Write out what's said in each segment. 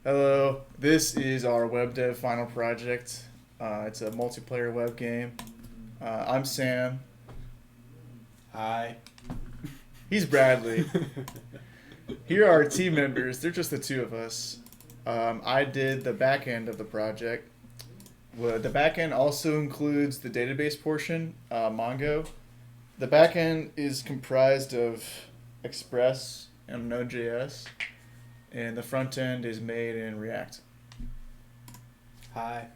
Hello, this is our WebDev final project. It's a multiplayer web game. I'm Sam. Hi. He's Bradley. Here are our team members. They're just the two of us. I did the back end of the project. Well, the back end also includes the database portion, Mongo. The back end is comprised of Express and Node.js, and the front end is made in React. Hi.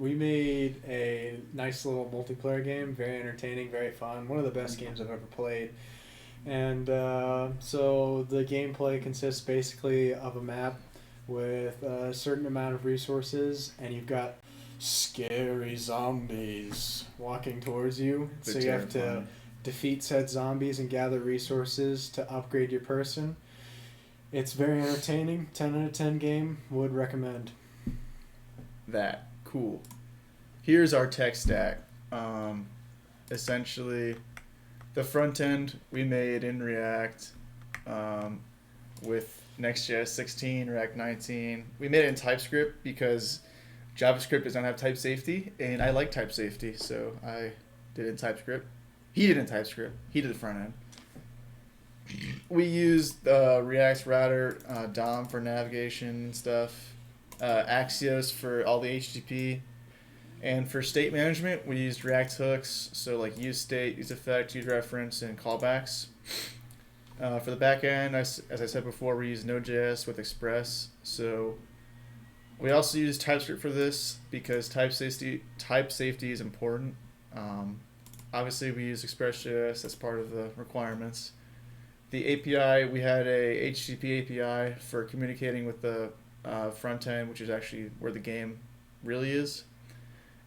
We made a nice little multiplayer game, very entertaining, very fun. One of the best games I've ever played. And so the gameplay consists basically of a map with a certain amount of resources, and you've got scary zombies walking towards you. So you have to defeat said zombies and gather resources to upgrade your person. It's very entertaining. 10 out of 10 game. Would recommend. That. Cool. Here's our tech stack. Essentially, the front end we made in React with Next.js 16, React 19. We made it in TypeScript because JavaScript does not have type safety, and I like type safety, so I did it in TypeScript. He did it in TypeScript. He did the front end. We used React's router, DOM for navigation and stuff, Axios for all the HTTP, and for state management, we used React hooks, so like use state, use effect, use reference, and callbacks. For the back end, as I said before, we use Node.js with Express. So we also use TypeScript for this because type safety is important. Obviously, we use Express.js. That's part of the requirements. The API, we had a HTTP API for communicating with the front end, which is actually where the game really is.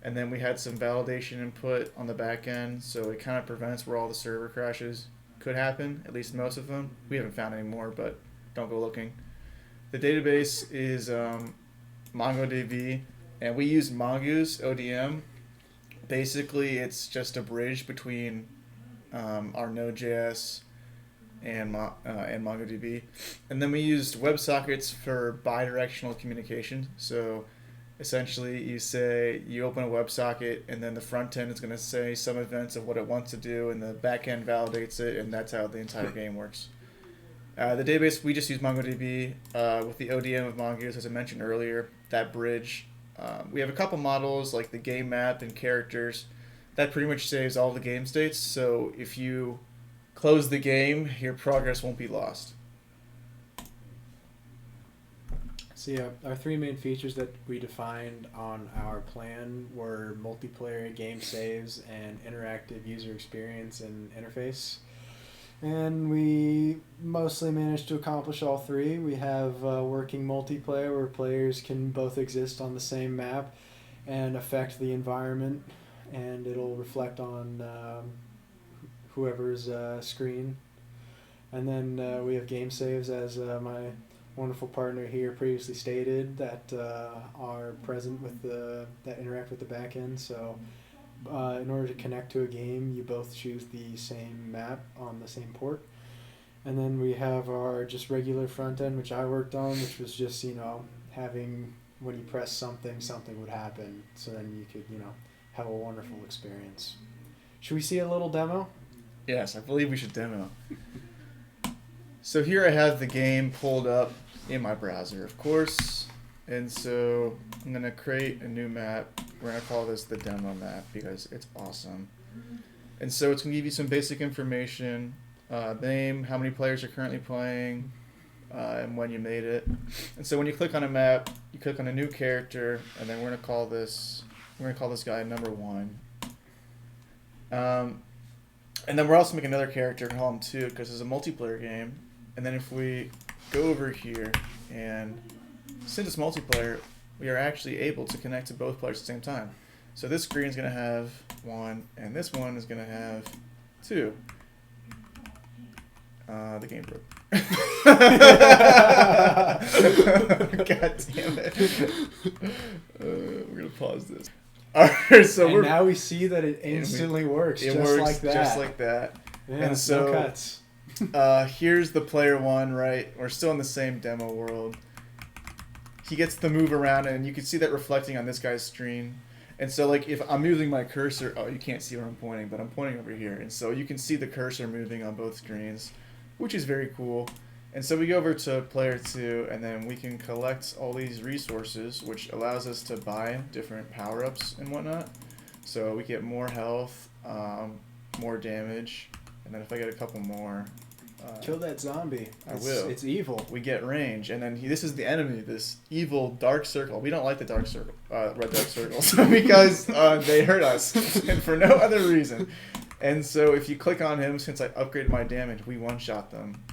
And then we had some validation input on the back end, so it kind of prevents where all the server crashes could happen, at least most of them. We haven't found any more, but don't go looking. The database is MongoDB, and we use Mongoose ODM. Basically, it's just a bridge between our Node.js and MongoDB. And then we used WebSockets for bidirectional communication. So essentially, you open a WebSocket, and then the front end is going to say some events of what it wants to do, and the back end validates it, and that's how the entire game works. The database, we just use MongoDB with the ODM of Mongoose, as I mentioned earlier, that bridge. We have a couple models like the game map and characters. That pretty much saves all the game states, so if you close the game, your progress won't be lost. So yeah, our three main features that we defined on our plan were multiplayer game saves and interactive user experience and interface. And we mostly managed to accomplish all three. We have working multiplayer where players can both exist on the same map and affect the environment, and it'll reflect on whoever's screen. And then we have game saves, as my wonderful partner here previously stated, that are present with that interact with the back end. So in order to connect to a game, you both choose the same map on the same port. And then we have our just regular front end, which I worked on, which was just, having when you press something would happen. So then you could, have a wonderful experience. Should we see a little demo? Yes, I believe we should demo. So here I have the game pulled up in my browser, of course. And so I'm going to create a new map. We're going to call this the demo map because it's awesome. And so it's going to give you some basic information, name, how many players are currently playing, and when you made it. And so when you click on a map, you click on a new character, and then we're going to call this guy number 1. And then we're also making another character and call him 2 because it's a multiplayer game. And then if we go over here, and since it's multiplayer, we are actually able to connect to both players at the same time. So this screen is going to have 1, and this one is going to have 2. The game broke. God damn it. We're going to pause this. Alright, so now we see that it instantly works. It just works like that. just like that. Yeah, and so no cuts. Here's the player one, right? We're still in the same demo world. He gets to move around, and you can see that reflecting on this guy's screen. And so, like, if I'm moving my cursor, oh, you can't see where I'm pointing, but I'm pointing over here. And so you can see the cursor moving on both screens, which is very cool. And so we go over to player 2, and then we can collect all these resources, which allows us to buy different power-ups and whatnot. So we get more health, more damage, and then if I get a couple more... Kill that zombie. I will. It's evil. We get range, and then this is the enemy, this evil dark circle. We don't like the dark circle, red dark circles, because they hurt us, and for no other reason. And so if you click on him, since I upgraded my damage, we one-shot them.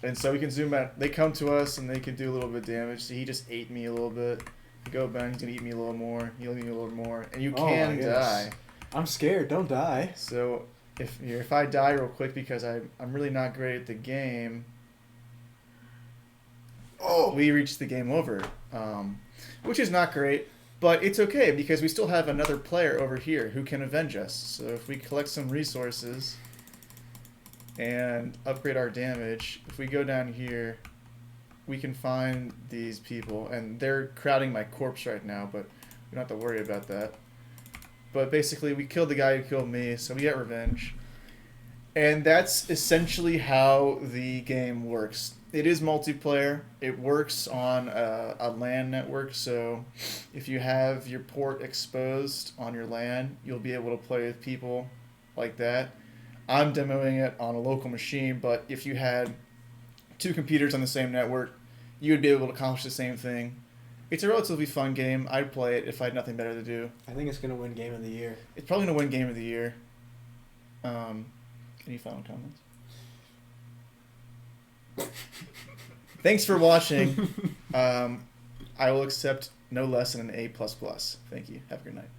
And so we can zoom out. They come to us, and they can do a little bit of damage. So he just ate me a little bit. Go back, he's going to eat me a little more. He'll eat me a little more. And you can die. I'm scared. Don't die. So... If I die real quick because I'm really not great at the game, we reach the game over, which is not great, but it's okay because we still have another player over here who can avenge us. So if we collect some resources and upgrade our damage, if we go down here, we can find these people, and they're crowding my corpse right now, but we don't have to worry about that. But basically, we killed the guy who killed me, so we get revenge. And that's essentially how the game works. It is multiplayer. It works on a LAN network, so if you have your port exposed on your LAN, you'll be able to play with people like that. I'm demoing it on a local machine, but if you had 2 computers on the same network, you would be able to accomplish the same thing. It's a relatively fun game. I'd play it if I had nothing better to do. I think it's going to win Game of the Year. It's probably going to win Game of the Year. Any final comments? Thanks for watching. I will accept no less than an A++. Thank you. Have a good night.